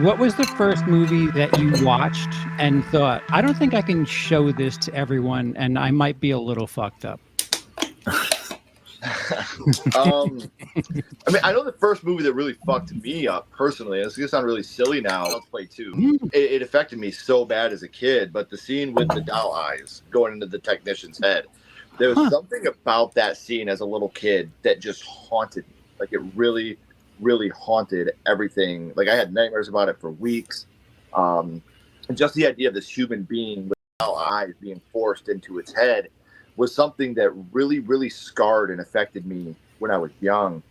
What was the first movie that you watched and thought, I don't think I can show this to everyone and I might be a little fucked up? I mean, I know the first movie that really fucked me up personally, it's gonna sound really silly now, Let's Play 2. It affected me so bad as a kid, but the scene with the doll eyes going into the technician's head, there was something about that scene as a little kid that just haunted me. Like, it really, really haunted everything. Like, I had nightmares about it for weeks. And just the idea of this human being with doll eyes being forced into its head was something that really, really scarred and affected me when I was young.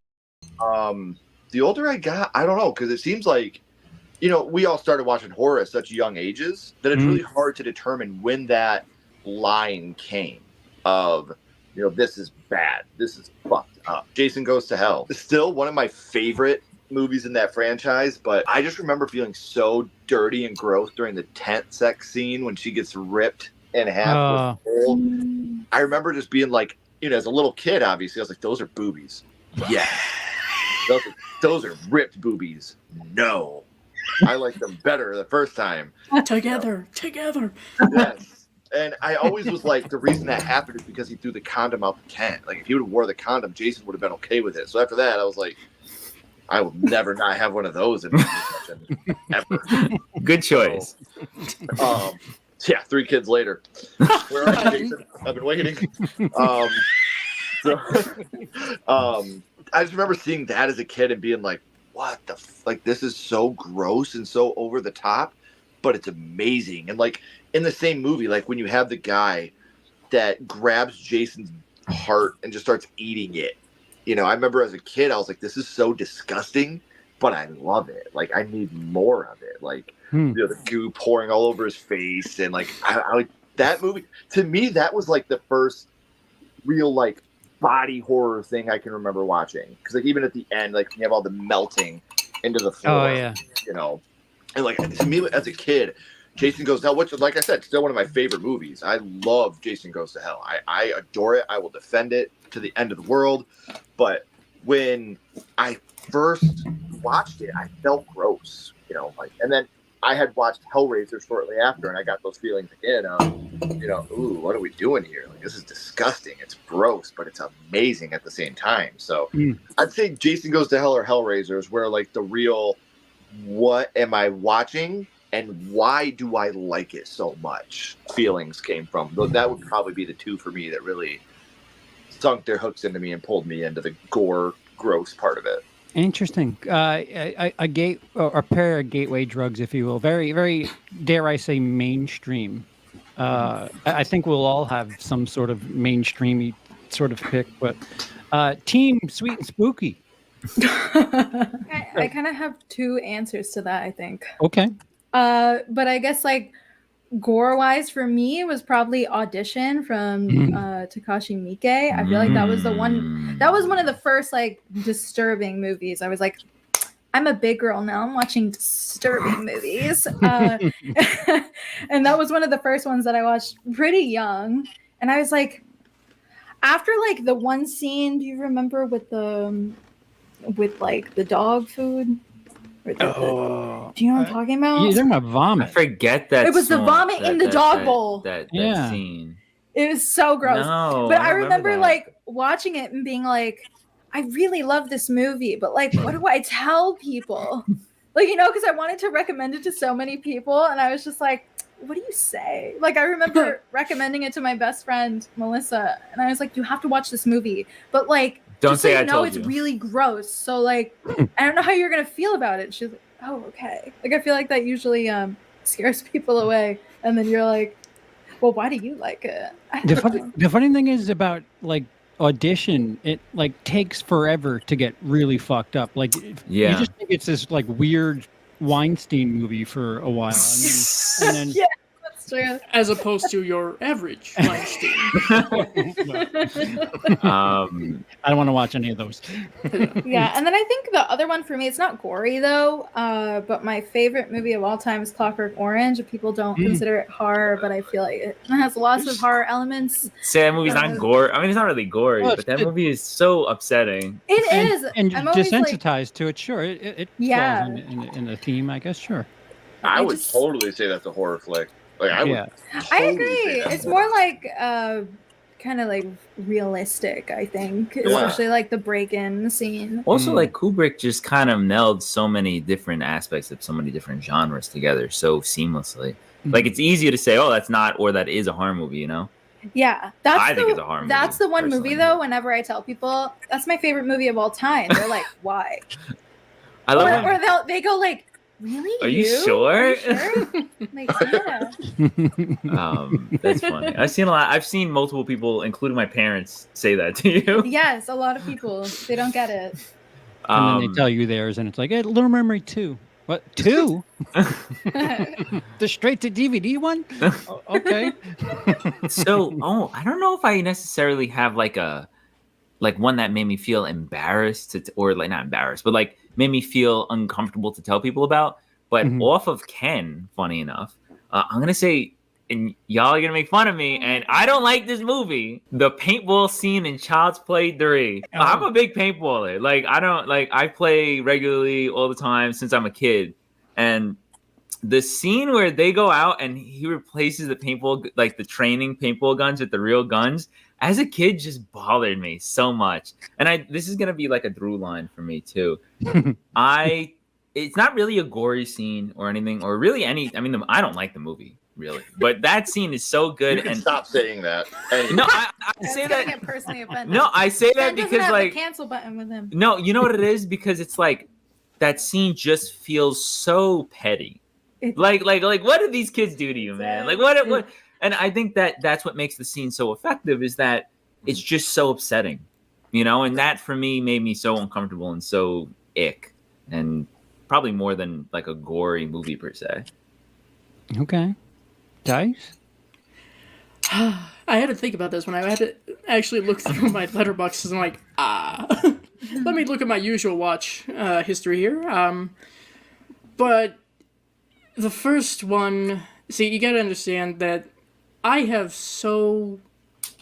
The older I got, I don't know, because it seems like, you know, we all started watching horror at such young ages that it's really hard to determine when that line came of, you know, this is bad, this is fucked up. Jason Goes to Hell is still one of my favorite movies in that franchise, but I just remember feeling so dirty and gross during the tent sex scene when she gets ripped in half with a hole. I remember just being like, you know, as a little kid, obviously, I was like, those are boobies. Yeah. Those are ripped boobies. No. I liked them better the first time. Together. Yes. And I always was like, the reason that happened is because he threw the condom out the tent. Like, if he would have wore the condom, Jason would have been okay with it. So after that, I was like, I will never not have one of those in my possession ever. Good choice. So, yeah, 3 kids later. Where are you, Jason? I've been waiting. I just remember seeing that as a kid and being like, what the like, this is so gross and so over the top, but it's amazing. And like, in the same movie, like when you have the guy that grabs Jason's heart and just starts eating it, you know, I remember as a kid, I was like, this is so disgusting, but I love it. Like, I need more of it. Like, you know, the goo pouring all over his face. And like, I that movie, to me, that was like the first real, like, body horror thing I can remember watching. Because like, even at the end, like, you have all the melting into the floor, you know, and like, to me as a kid, Jason Goes to Hell, which, like I said, still one of my favorite movies. I love Jason Goes to Hell. I adore it. I will defend it to the end of the world. But when I first watched it, I felt gross, you know, like, and then I had watched Hellraiser shortly after, and I got those feelings again of, you know, ooh, what are we doing here? Like, this is disgusting. It's gross, but it's amazing at the same time. So I'd say Jason Goes to Hell or Hellraiser is where, like, the real, what am I watching and why do I like it so much feelings came from. That would probably be the two for me that really sunk their hooks into me and pulled me into the gore, gross part of it. Interesting. A gate or a pair of gateway drugs, if you will. Very, very, dare I say, mainstream. I think we'll all have some sort of mainstreamy sort of pick, but Team Sweet and Spooky. I kind of have 2 answers to that, I think. Okay. But I guess, like, gore-wise for me was probably Audition from Takashi Miike. I feel like that was the one. That was one of the first like disturbing movies. I was like, I'm a big girl now. I'm watching disturbing movies. And that was one of the first ones that I watched pretty young. And I was like, after like the one scene, do you remember with like the dog food? Do you know what I'm talking about? You're talking about I vomit. forget that. It was the vomit in the dog bowl. That Yeah. scene. It was so gross. No, but I I remember remember that. like watching it and being like, I really love this movie, but like, what do I tell people? Like, you know, because I wanted to recommend it to so many people, and I was just like, what do you say? Like, I remember recommending it to my best friend Melissa, and I was like, you have to watch this movie, but like, Don't just say so I you know, told it's you. really gross. So like, I don't know how you're gonna feel about it. She's like, oh, okay. Like, I feel like that usually scares people away, and then you're like, well, why do you like it? I don't know. The funny thing is about like Audition, it like takes forever to get really fucked up. Like, Yeah. you just think it's this like weird Weinstein movie for a while, and then Yeah, that's true. As opposed to your average Weinstein. I don't want to watch any of those. Yeah, and then I think the other one for me, it's not gory though, but my favorite movie of all time is Clockwork Orange. People don't consider it horror, but I feel like it has lots of horror elements. Say that movie's not gore. I mean, it's not really gory, Well, but that movie is so upsetting. It is. And I'm always like, desensitized to it. Sure, it Yeah. falls in the theme, I guess. Sure. I would just- totally say that's a horror flick. Like I would. Yeah. I totally agree. say that's It's horror. more like kind of like realistic, I think, especially like the break-in scene. Also, like Kubrick just kind of melded so many different aspects of so many different genres together so seamlessly. Like, it's easy to say, oh, that's not, or that is a horror movie, you know? Yeah, that's I think it's a horror movie, That's the one movie personally. though. Whenever I tell people that's my favorite movie of all time, they're like, "Why?" I love Or it. they go like, "Really? Are you sure? Are you sure?" Like, yeah. That's funny. I've seen a lot. I've seen multiple people, including my parents, say that to you. Yes, a lot of people they don't get it. And then they tell you theirs, and it's like, hey, Little Mermaid 2. What? 2? The straight to DVD one? Oh, okay. So, I don't know if I necessarily have like one that made me feel embarrassed or like not embarrassed, but like made me feel uncomfortable to tell people about. But off of Ken, funny enough, I'm gonna say, and y'all are gonna make fun of me, and I don't like this movie. The paintball scene in Child's Play 3. I'm a big paintballer. Like I play regularly all the time since I'm a kid, and the scene where they go out and he replaces the paintball, like the training paintball guns with the real guns, as a kid just bothered me so much. And this is gonna be like a through line for me too. It's not really a gory scene or anything, or really any. I mean, I don't like the movie really, but that scene is so good. You can And stop saying that. no, I say That's gonna that. get personally offended. No, I say that Ben doesn't because have like the cancel button with him. no, you know what it is? Because it's like that scene just feels so petty. Like what did these kids do to you, man? Like what? And I think that's what makes the scene so effective, is that it's just so upsetting, you know. And that for me made me so uncomfortable and so ick, and probably more than like a gory movie per se. Okay. Dice? I had to think about this when I had to actually look through my letterboxes. I'm like, let me look at my usual watch history here. But the first one, see, you gotta understand that I have so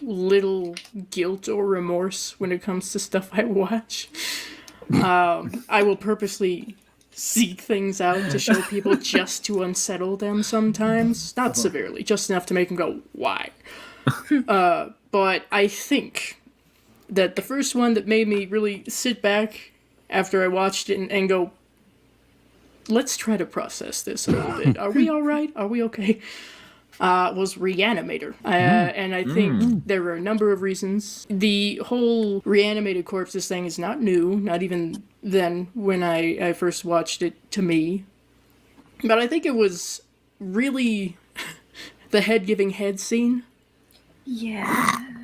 little guilt or remorse when it comes to stuff I watch. I will purposely seek things out to show people just to unsettle them sometimes. Not severely, just enough to make them go, why? But I think that the first one that made me really sit back after I watched it and go, let's try to process this a little bit. Are we all right? Are we okay? Was Reanimator. And I think there were a number of reasons. The whole reanimated corpses thing is not new, not even then when I first watched it, to me. But I think it was really the head giving head scene Yeah.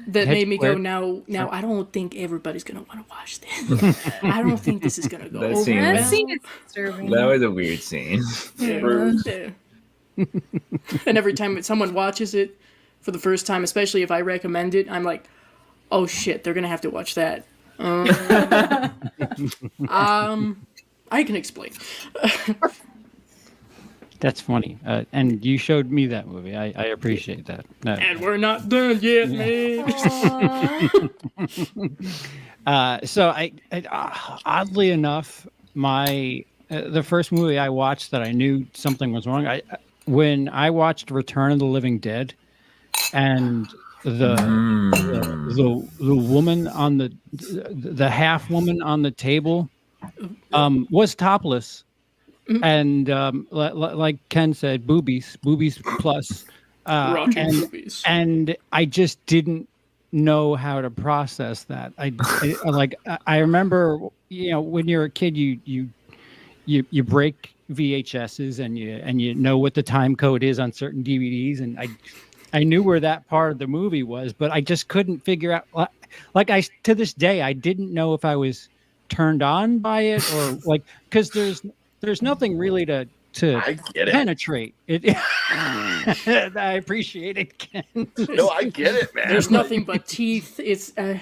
that Head made me go, split. now I don't think everybody's going to want to watch this. I don't think this is going to go That over scene That was- well. scene is disturbing. That was a weird scene. Yeah. And every time someone watches it for the first time, especially if I recommend it, I'm like, oh shit, they're gonna have to watch that. I can explain. That's funny. And you showed me that movie. I appreciate that. And we're not done yet, man. So oddly enough, my the first movie I watched that I knew something was wrong. When I watched Return of the Living Dead, and the woman on the half woman on the table was topless, and like Ken said, boobies plus, Rocking movies. and I just didn't know how to process that. I remember, when you're a kid, you break VHSs and you know what the time code is on certain DVDs, and I knew where that part of the movie was, but I just couldn't figure out. To this day, I didn't know if I was turned on by it or because there's nothing really to I get it. penetrate it. I appreciate it, Ken. No, I get it, man. There's nothing but teeth. It's a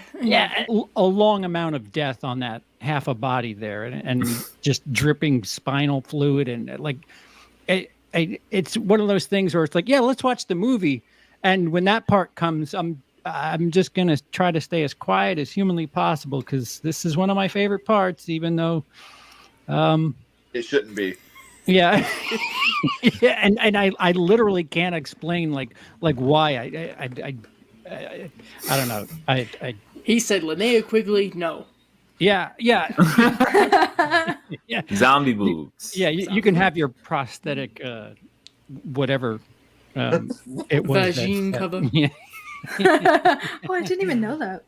long amount of death on that half a body there, and just dripping spinal fluid, and it's one of those things where it's like, yeah, let's watch the movie, and when that part comes, I'm just gonna try to stay as quiet as humanly possible because this is one of my favorite parts, even though it shouldn't be. Yeah. Yeah, and I literally can't explain like why I don't know. He said Linnea Quigley, no. Yeah. Yeah. Zombie boobs. Yeah, you can have your prosthetic whatever it was. Vagine cover. Yeah. Oh, I didn't even know that.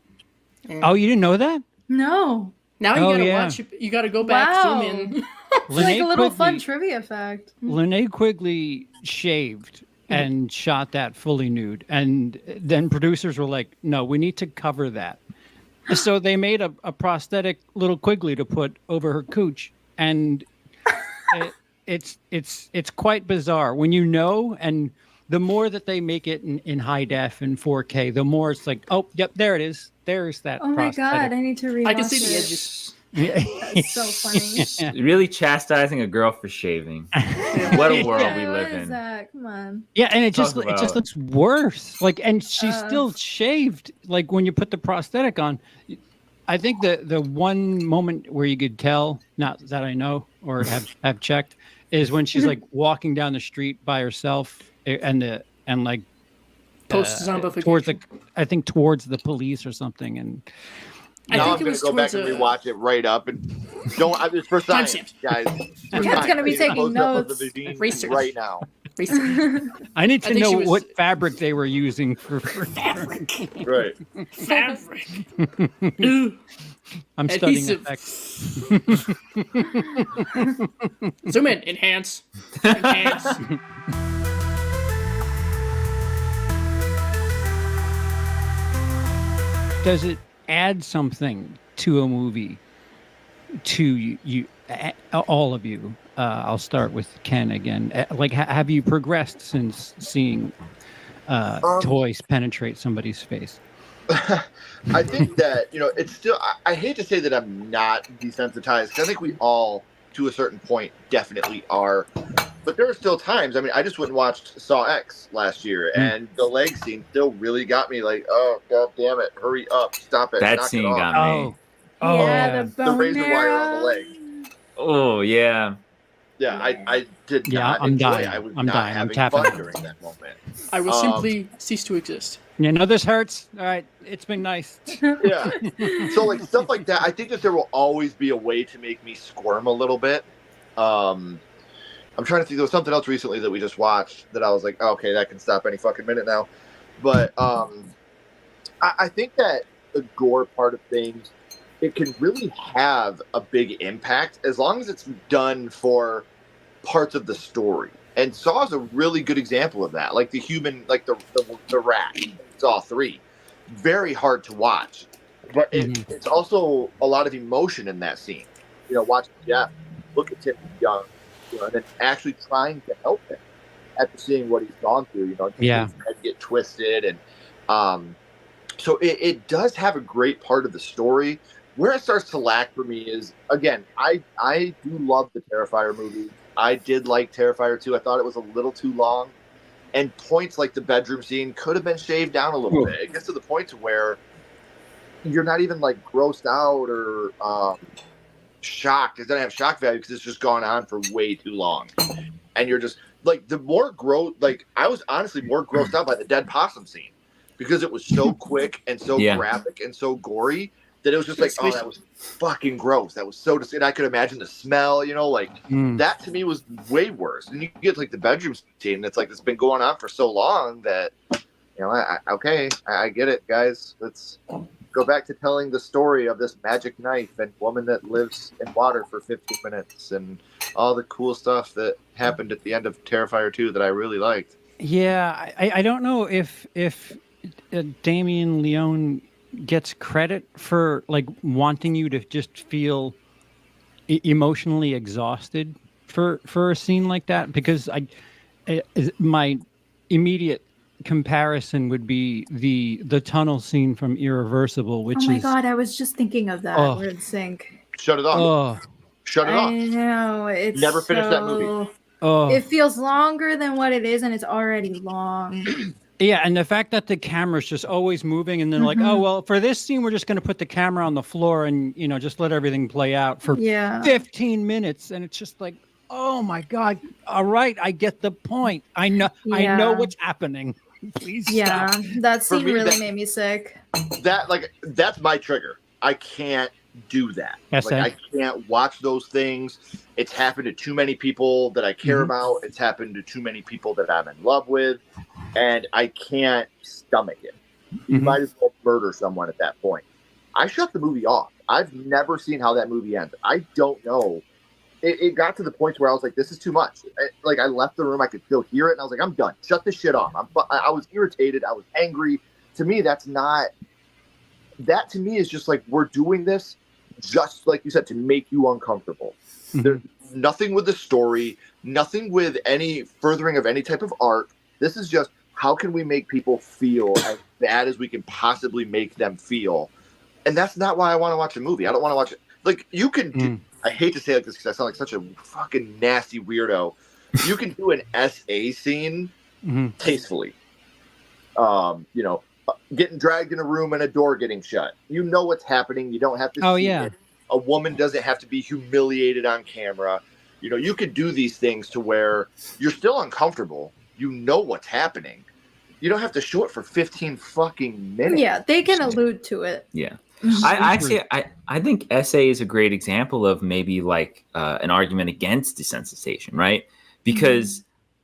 Oh, you didn't know that? No. Now you gotta watch it. You gotta go back, Wow. zoom in. It's like a little fun trivia fact. Linnea Quigley shaved and shot that fully nude, and then producers were like, "No, we need to cover that." So they made a prosthetic little Quigley to put over her cooch, and it's quite bizarre when you know. And the more that they make it in high def and 4K, the more it's like, oh, yep, there it is. There's that. Oh my prosthetic. god, I need to rewatch I can see it. the edges. That's so funny. Really chastising a girl for shaving. What a world we What live is in. that? Come on. Yeah, and it just Talk about- looks worse. And she's still shaved. Like when you put the prosthetic on, I think the one moment where you could tell, not that I know or have checked, is when she's like walking down the street by herself and Post zombification. towards the police or something. And Now I'm going to go back and rewatch it right up and it's for science, Timestamps. guys. Ken's gonna be taking notes. Research. Right now. I need to think know she was- what fabric they were using for Fabric. Right. Fabric. I'm studying Adhesive. effects. Zoom in. Enhance. Enhance. Does it add something to a movie to you all of you? I'll start with Ken again. Have you progressed since seeing toys penetrate somebody's face? I think that, it's still, I hate to say that I'm not desensitized, because I think we all, to a certain point, definitely are. But there are still times, I just went and watched Saw X last year, and the leg scene still really got me like, oh, god damn it, hurry up, stop it. That knock it scene off. got me. Yeah, the The bone razor wire on the leg. Oh, yeah. Yeah, I did Yeah, not I'm enjoy dying. it. I was I'm not dying. I'm having tapping fun out. during that moment. I will simply cease to exist. This hurts. All right, it's been nice. Yeah. So stuff like that, I think that there will always be a way to make me squirm a little bit. I'm trying to think, there was something else recently that we just watched that I was like, oh, okay, that can stop any fucking minute now. But I think that the gore part of things, it can really have a big impact as long as it's done for parts of the story. And Saw is a really good example of that. Like the human, like the rat, Saw 3. Very hard to watch. But it's also a lot of emotion in that scene. Watching Jeff look at Tim Young, and then actually trying to help him. after seeing what he's gone through, you know, Yeah. his head get twisted, and so it does have a great part of the story. Where it starts to lack for me is, again, I do love the Terrifier movie. I did like Terrifier 2. I thought it was a little too long, and points like the bedroom scene could have been shaved down a little bit. It gets to the point to where you're not even like grossed out or shocked. It doesn't have shock value because it's just gone on for way too long, and you're just like, the more gross. Like, I was honestly more grossed out by the dead possum scene because it was so quick and so graphic and so gory that it was just like, oh, that was fucking gross. That was so disgusting. And I could imagine the smell, you know, like that to me was way worse. And you get like the bedroom scene, and it's like, it's been going on for so long that, you know, I get it, guys. Let's go back to telling the story of this magic knife and woman that lives in water for 15 minutes and all the cool stuff that happened at the end of Terrifier 2 that I really liked. Yeah, I don't know if Damien Leone gets credit for like wanting you to just feel emotionally exhausted for a scene like that, because my immediate comparison would be the tunnel scene from Irreversible, which Oh my is god, I was just thinking of that. We're in sync. Shut it off. Shut it off. I know, it's never finished that movie. It feels longer than what it is, and it's already long. Yeah, and the fact that the camera's just always moving, and then like, oh, well, for this scene, we're just going to put the camera on the floor and, you know, just let everything play out for 15 minutes. And it's just like, oh my God. All right. I get the point. I know what's happening. Please stop. That scene really made me sick. That's my trigger. I can't do that. Yes, I can't watch those things. It's happened to too many people that I care about. It's happened to too many people that I'm in love with, and I can't stomach it. You might as well murder someone at that point. I shut the movie off. I've never seen how that movie ends. I don't know. It got to the point where I was like, this is too much. I left the room. I could still hear it, and I was like, I'm done. Shut this shit off. I was irritated. I was angry. To me, that to me is just like, we're doing this just like you said, to make you uncomfortable. There's nothing with the story, nothing with any furthering of any type of art. This is just, how can we make people feel as bad as we can possibly make them feel? And that's not why I want to watch a movie. I don't want to watch it. Like, you can do, I hate to say it like this because I sound like such a fucking nasty weirdo. You can do an SA scene tastefully. You know, getting dragged in a room and a door getting shut. You know what's happening. You don't have to see it. A woman doesn't have to be humiliated on camera. You know, you could do these things to where you're still uncomfortable. You know what's happening. You don't have to show it for 15 fucking minutes. Yeah, they can allude to it. Yeah. I think SA is a great example of maybe like an argument against desensitization, right? Because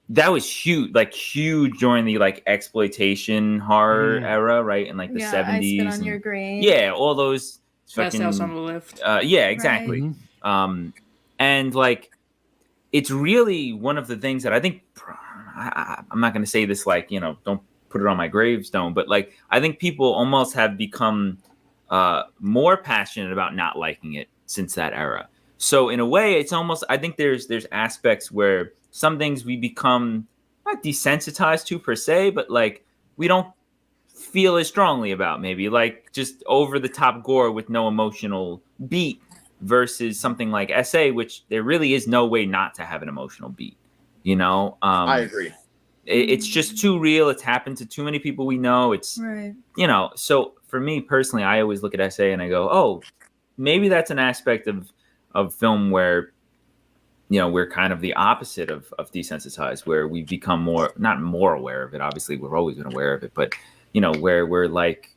that was huge during the like exploitation horror era, right? In like the 70s. I Spit on Your Grave. Yeah, all those fucking House on the Lift. Yeah, exactly. Right. And like, it's really one of the things that I think, I'm not going to say this like, you know, don't put it on my gravestone, but like, I think people almost have become more passionate about not liking it since that era. So in a way, it's almost, I think there's aspects where some things we become not desensitized to per se, but like we don't feel as strongly about, maybe like just over the top gore with no emotional beat versus something like SA, which there really is no way not to have an emotional beat. You know, I agree. It's just too real. It's happened to too many people we know. It's, you know, so for me personally, I always look at SA and I go, oh, maybe that's an aspect of film where, you know, we're kind of the opposite of desensitized, where we become not more aware of it. Obviously, we've always been aware of it, but, you know, where we're like,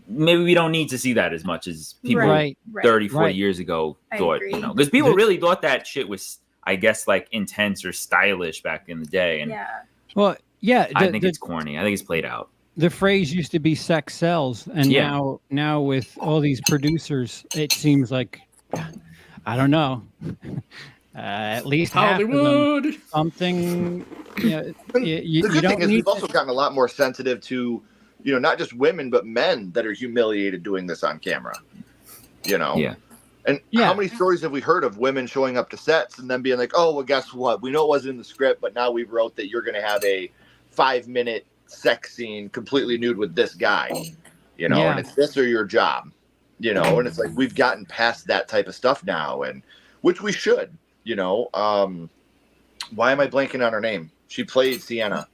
maybe we don't need to see that as much as people 30, 40 years ago thought, you know, because people really thought that shit was, I guess, like intense or stylish back in the day. And I think it's corny. I think it's played out. The phrase used to be sex sells. And now with all these producers, it seems like, I don't know. At least Hollywood. Half of them, something. You know, the good thing is we've also gotten a lot more sensitive to, you know, not just women but men that are humiliated doing this on camera. You know, And how many stories have we heard of women showing up to sets and then being like, oh, well, guess what? We know it wasn't in the script, but now we wrote that you're going to have a 5-minute sex scene completely nude with this guy, you know, and it's this or your job, you know, and it's like we've gotten past that type of stuff now, and which we should, you know. Why am I blanking on her name? She played Sienna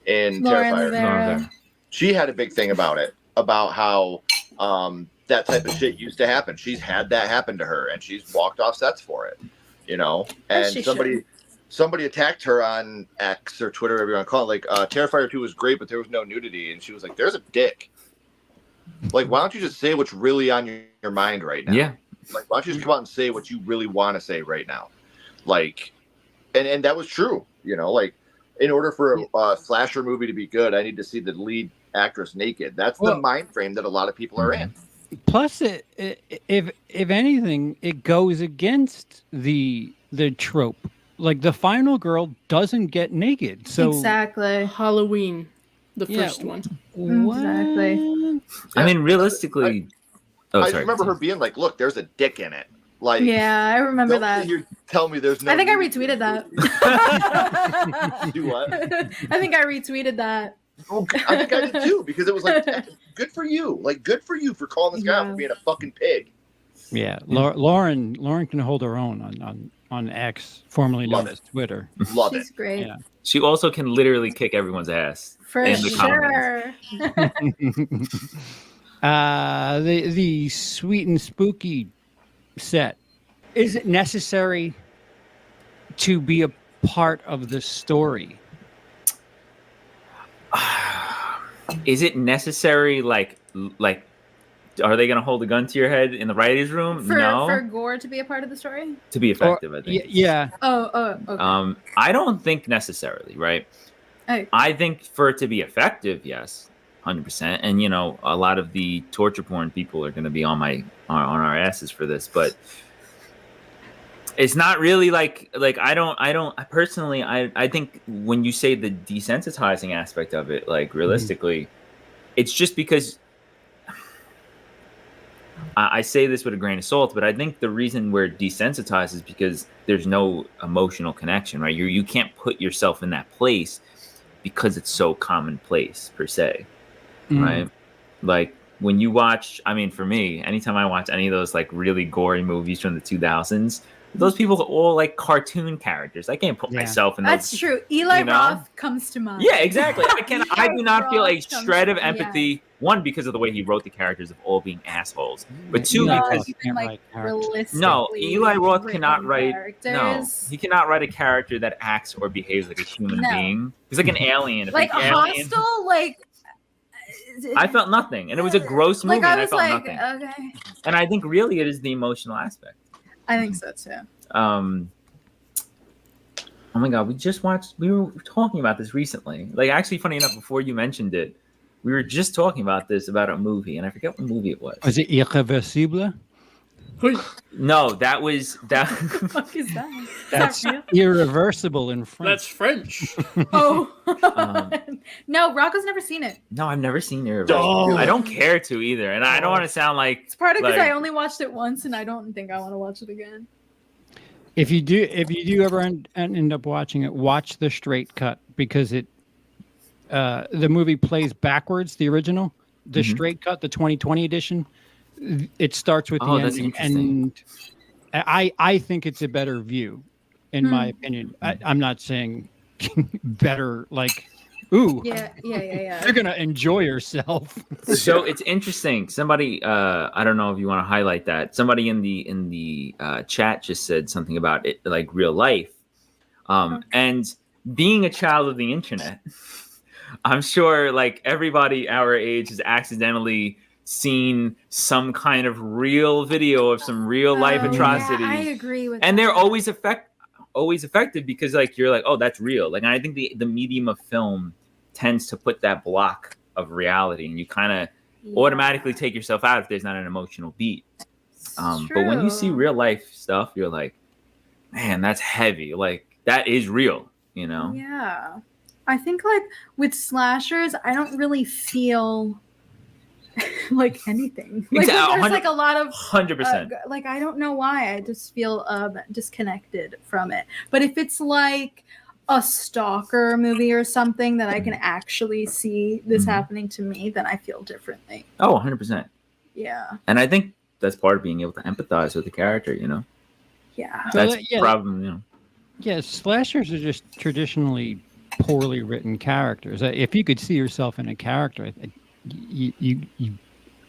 in Terrifier. She had a big thing about it, about how that type of shit used to happen. She's had that happen to her, and she's walked off sets for it, you know. And somebody attacked her on X or Twitter, whatever you want to call it. Like, Terrifier 2 was great, but there was no nudity, and she was like, "There's a dick. Like, why don't you just say what's really on your mind right now? Yeah. Like, why don't you just come out and say what you really want to say right now? Like, and that was true, you know. Like, in order for a slasher movie to be good, I need to see the lead actress naked. That's the mind frame that a lot of people are in. Plus, if anything, it goes against the trope. Like, the final girl doesn't get naked. So exactly. Halloween, the first one. Exactly. I mean, realistically, I remember her being like, "Look, there's a dick in it." Like, yeah, I remember that. You tell me there's no. I think I retweeted that. Do what? I think I retweeted that. Oh, I think I did too, because it was like, good for you. Like, good for you for calling this guy out for being a fucking pig. Yeah, Lauren can hold her own on X, formerly known as Twitter. Love She's it. great. Yeah. She also can literally kick everyone's ass. For sure. The sweet and spooky set. Is it necessary to be a part of the story? Is it necessary? Like, are they going to hold a gun to your head in the writers' room? No. For Gore to be a part of the story? To be effective, I think. Yeah. Oh, okay. I don't think necessarily, right? Okay. I think for it to be effective, yes, 100%. And you know, a lot of the torture porn people are going to be on our asses for this, but it's not really like I personally think when you say the desensitizing aspect of it, like realistically, it's just because I say this with a grain of salt, but I think the reason we're desensitized is because there's no emotional connection, right? You can't put yourself in that place because it's so commonplace per se, right? Like when you watch, I mean, for me, anytime I watch any of those like really gory movies from the 2000s, those people are all like cartoon characters. I can't put myself in those. That's true. Eli Roth comes to mind. Yeah, exactly. I do not feel a shred of empathy. Yeah. One, because of the way he wrote the characters of all being assholes, but two, because Eli Roth cannot write. No, he cannot write a character that acts or behaves like a human being. He's like an alien. Like a Hostel, like. I felt nothing, and it was a gross movie. And I felt nothing. Okay. And I think really it is the emotional aspect. I think so too. Oh my god, we were talking about this recently. Like, actually, funny enough, before you mentioned it, we were just talking about a movie, and I forget what movie it was. Was it Irreversible? No, that was that. What the fuck is that? That's irreversible in French. That's French. No, Rocco's never seen it. No, I've never seen Irreversible. I don't care to either, and I don't want to sound like it's part of because I only watched it once, and I don't think I want to watch it again. If you do ever end up watching it, watch the straight cut, because the movie plays backwards. The original, the straight cut, the 2020 edition. It starts with the ending, and I think it's a better view, in my opinion. I'm not saying better, like, ooh, yeah. You're gonna enjoy yourself. So it's interesting. Somebody, I don't know if you want to highlight that. Somebody in the chat just said something about it, like real life, and being a child of the internet. I'm sure, like everybody our age has accidentally seen some kind of real video of some real life atrocities. Yeah, I agree with and that. They're always effective because like you're like, oh, that's real. Like, and I think the medium of film tends to put that block of reality, and you kind of automatically take yourself out if there's not an emotional beat. But when you see real life stuff, you're like, man, that's heavy. Like, that is real, you know? Yeah. I think like with slashers, I don't really feel like anything. Like Exactly, there's like a lot of 100%. like I don't know why I just feel disconnected from it. But if it's like a stalker movie or something that I can actually see this happening to me, then I feel differently. Oh, 100%. Yeah. And I think that's part of being able to empathize with the character, you know? Yeah. That's yeah. problem, you know. Yeah, slashers are just traditionally poorly written characters. If you could see yourself in a character,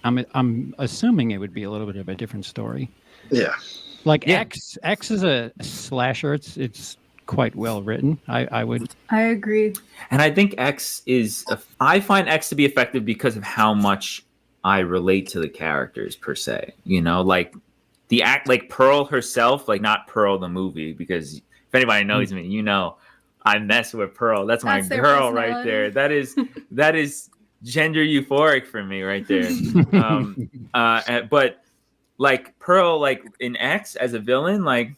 I'm assuming it would be a little bit of a different story. Yeah. Like Yeah. X is a slasher. It's quite well written. I agree. And I think I find X to be effective because of how much I relate to the characters per se. You know, like like Pearl herself, like not Pearl the movie, because if anybody knows me, you know, I mess with Pearl. That's my girl right there. That is gender euphoric for me right there. But like Pearl, like in X as a villain, like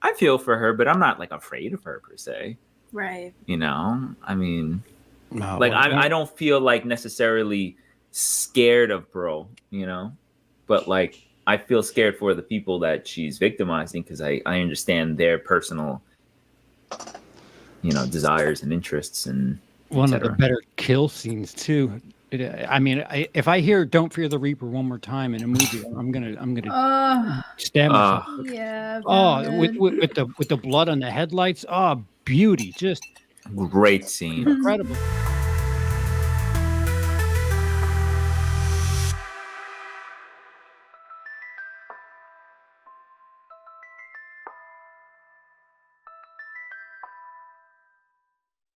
I feel for her, but I'm not like afraid of her per se. Right. You know, I mean, No, like I don't feel like necessarily scared of Pearl, you know, but like I feel scared for the people that she's victimizing because I understand their personal, you know, desires and interests and one of the better kill scenes too. I mean, if I hear "Don't Fear the Reaper" one more time in a movie, I'm gonna stab myself. Yeah. With the blood on the headlights. Oh, beauty! Just great scene. incredible.